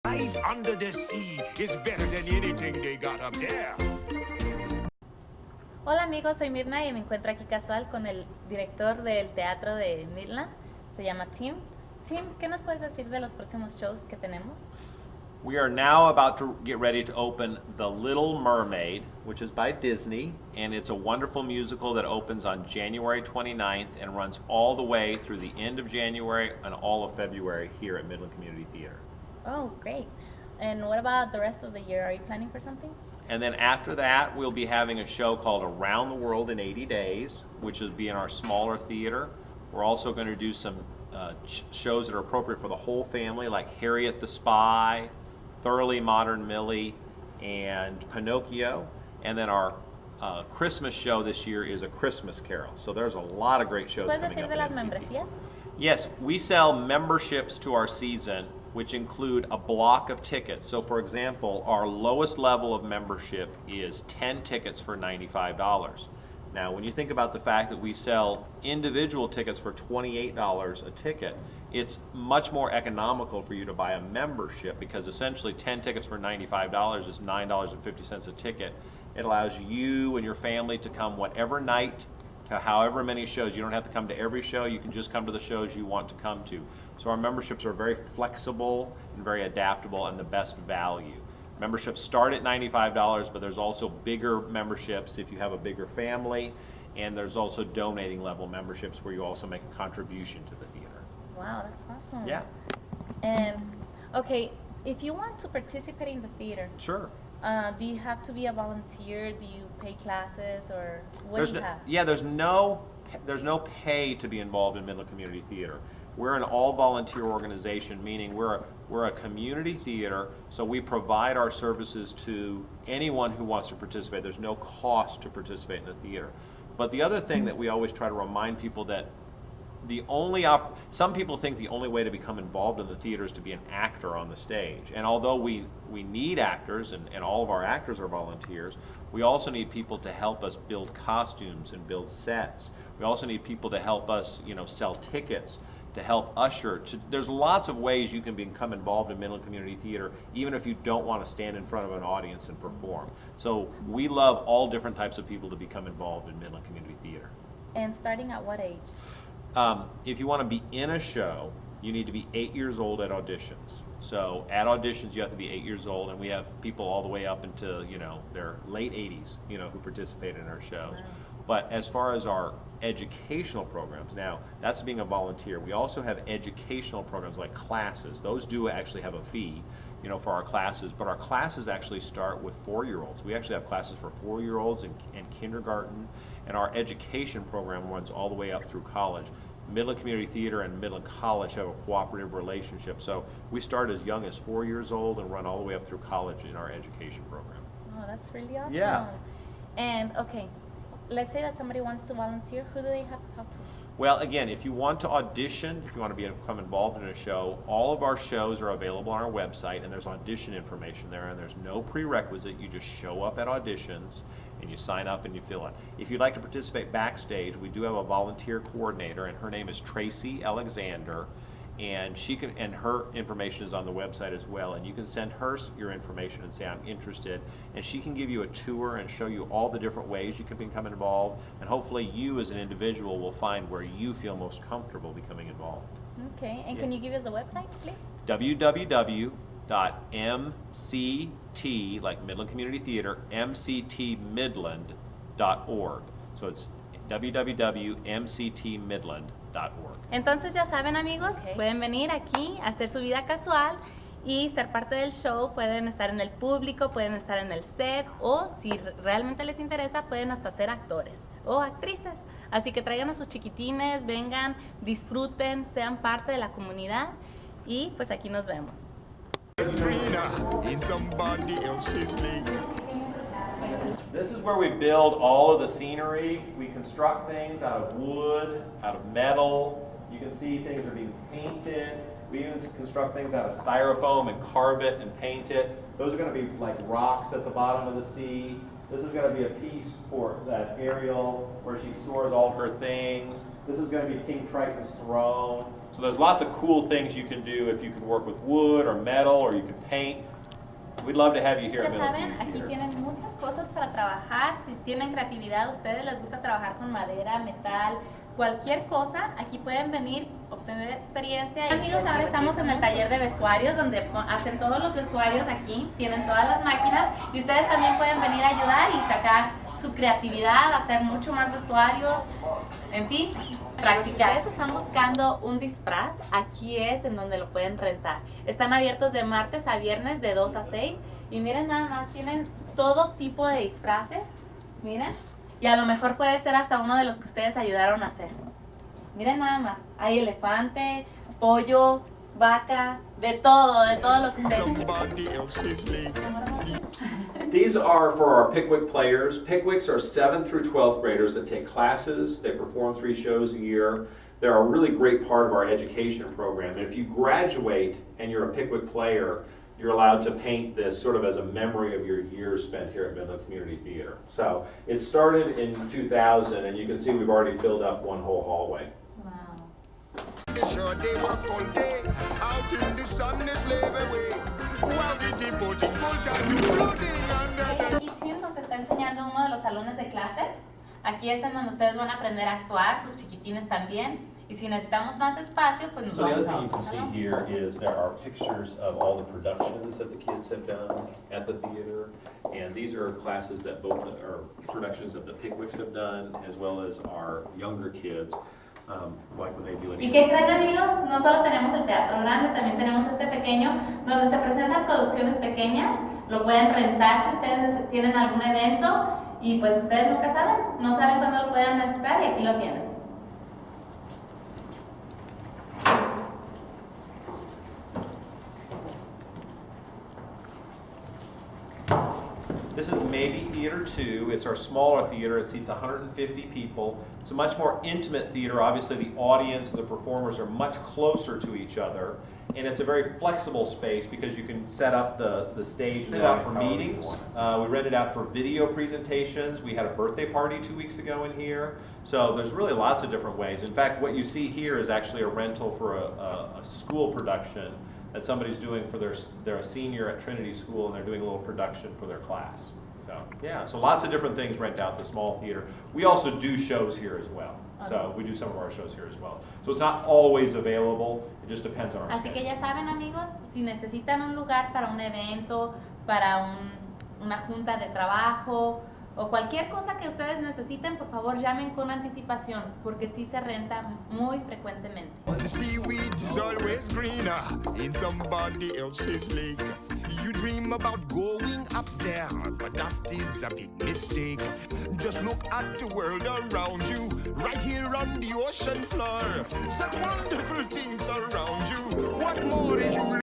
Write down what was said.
Life under the sea is better than anything they got up there. Hola amigos, soy Mirna y me encuentro aquí casual con el director del Teatro de Midland. Se llama Tim. Tim, ¿qué nos puedes decir de los próximos shows que tenemos? We are now about to get ready to open The Little Mermaid, which is by Disney, and it's a wonderful musical that opens on January 29th and runs all the way through the end of January and all of February here at Midland Community Theater. Oh, great. And what about the rest of the year? Are you planning for something? And then after that, we'll be having a show called Around the World in 80 Days, which will be in our smaller theater. We're also going to do some shows that are appropriate for the whole family, like Harriet the Spy, Thoroughly Modern Millie, and Pinocchio. And then our Christmas show this year is A Christmas Carol. So there's a lot of great shows ¿Puedes coming decir up de las in MCT. membresías? Yes, we sell memberships to our season, which include a block of tickets. So for example, our lowest level of membership is 10 tickets for $95. Now, when you think about the fact that we sell individual tickets for $28 a ticket, it's much more economical for you to buy a membership because essentially 10 tickets for $95 is $9.50 a ticket. It allows you and your family to come whatever night to however many shows. You don't have to come to every show, you can just come to the shows you want to come to. So our memberships are very flexible and very adaptable and the best value. Memberships start at $95, but there's also bigger memberships if you have a bigger family, and there's also donating level memberships where you also make a contribution to the theater. Wow, that's awesome. Yeah. And, okay, if you want to participate in the theater, Sure. do you have to be a volunteer? Do you pay classes, or what There's do you no, have? yeah, there's no pay to be involved in Midland Community Theater. We're an all-volunteer organization, meaning we're a community theater, so we provide our services to anyone who wants to participate. There's no cost to participate in the theater. But the other thing that we always try to remind people that some people think the only way to become involved in the theater is to be an actor on the stage. And although we need actors, and all of our actors are volunteers, we also need people to help us build costumes and build sets. We also need people to help us, sell tickets, to help usher. There's lots of ways you can become involved in Midland Community Theater, even if you don't want to stand in front of an audience and perform. So we love all different types of people to become involved in Midland Community Theater. And starting at what age? If you want to be in a show, you need to be 8 years old at auditions. So at auditions, you have to be 8 years old, and we have people all the way up into their late 80s, who participate in our shows. Wow. But as far as our educational programs, now that's being a volunteer. We also have educational programs like classes. Those do actually have a fee, for our classes. But our classes actually start with 4-year-olds. We actually have classes for 4-year-olds and kindergarten, and our education program runs all the way up through college. Midland Community Theater and Midland College have a cooperative relationship. So we start as young as 4 years old and run all the way up through college in our education program. Oh, that's really awesome. Yeah. And, okay, let's say that somebody wants to volunteer. Who do they have to talk to? Well, again, if you want to audition, if you want to become involved in a show, all of our shows are available on our website, and there's audition information there, and there's no prerequisite. You just show up at auditions, and you sign up and you fill it. If you'd like to participate backstage, we do have a volunteer coordinator, and her name is Tracy Alexander, and her information is on the website as well, and you can send her your information and say, I'm interested, and she can give you a tour and show you all the different ways you can become involved, and hopefully you as an individual will find where you feel most comfortable becoming involved. Okay, and Yeah. Can you give us a website, please? www.mct, like Midland Community Theater, mctmidland.org. So it's www.mctmidland.org. Entonces ya saben, amigos, pueden venir aquí a hacer su vida casual y ser parte del show. Pueden estar en el público, pueden estar en el set, o si realmente les interesa, pueden hasta ser actores o actrices. Así que traigan a sus chiquitines, vengan, disfruten, sean parte de la comunidad, y pues aquí nos vemos. This is where we build all of the scenery. We construct things out of wood, out of metal. You can see things are being painted. We even construct things out of styrofoam and carve it and paint it. Those are going to be like rocks at the bottom of the sea. This is going to be a piece for that Ariel where she stores all her things. This is going to be King Triton's throne. So there's lots of cool things you can do if you can work with wood or metal or you can paint. We'd love to have you here at Ya Midland saben, Community aquí Theater. tienen muchas cosas para trabajar. Si tienen creatividad, a ustedes les gusta trabajar con madera, metal, cualquier cosa, aquí pueden venir, obtener experiencia. Amigos, ahora estamos en el taller de vestuarios donde hacen todos los vestuarios aquí, tienen todas las máquinas y ustedes también pueden venir a ayudar y sacar su creatividad, hacer mucho más vestuarios, en fin, practicar. Si ustedes están buscando un disfraz, aquí es en donde lo pueden rentar. Están abiertos de martes a viernes de 2 a 6 y miren nada más, tienen todo tipo de disfraces, miren. Y a lo mejor puede ser hasta uno de los que ustedes ayudaron a hacer. Miren nada más. Hay elefante, pollo, vaca, de todo lo que ustedes. These are for our Pickwick players. Pickwicks are 7th through 12th graders that take classes. They perform 3 shows a year. They're a really great part of our education program. And if you graduate and you're a Pickwick player, you're allowed to paint this sort of as a memory of your years spent here at Midland Community Theater. So it started in 2000, and you can see we've already filled up one whole hallway. Wow. Sure they work all day, out in the sun they slave away. While the devoted full time floating under the... Aquí Tim nos está enseñando uno de los salones de clases. Aquí es en donde ustedes van a aprender a actuar, sus chiquitines también. Y si necesitamos más espacio, pues nos So the vamos other a thing you otro can see salón. here is there are pictures of all the productions that the kids have done at the theater. And these are classes that both are productions that the Pickwicks have done, as well as our younger kids, like when they do ¿Y qué creen, amigos? No solo tenemos el teatro grande, también tenemos este pequeño, donde se presentan producciones pequeñas. Lo pueden rentar si ustedes tienen algún evento y pues ustedes nunca saben, no saben cuándo lo puedan necesitar y aquí lo tienen. This is Maybe Theater 2. It's our smaller theater. It seats 150 people. It's a much more intimate theater. Obviously, the audience and the performers are much closer to each other. And it's a very flexible space because you can set up the stage and out for meetings. We rent it out for video presentations. We had a birthday party 2 weeks ago in here. So there's really lots of different ways. In fact, what you see here is actually a rental for a school production that somebody's doing for they're a senior at Trinity School and they're doing a little production for their class. So yeah, so lots of different things rent out the small theater. We also do shows here as well. So we do some of our shows here as well. So it's not always available, it just depends on our Así que schedule. ya saben, amigos, si necesitan un lugar para un evento, para una junta de trabajo o cualquier cosa que ustedes necesiten, por favor llamen con anticipación porque sí se renta muy frecuentemente. The seaweed is always greener in somebody else's lake. You dream about going up there, but that is a big mistake. Just look at the world around you, right here on the ocean floor. Such wonderful things around.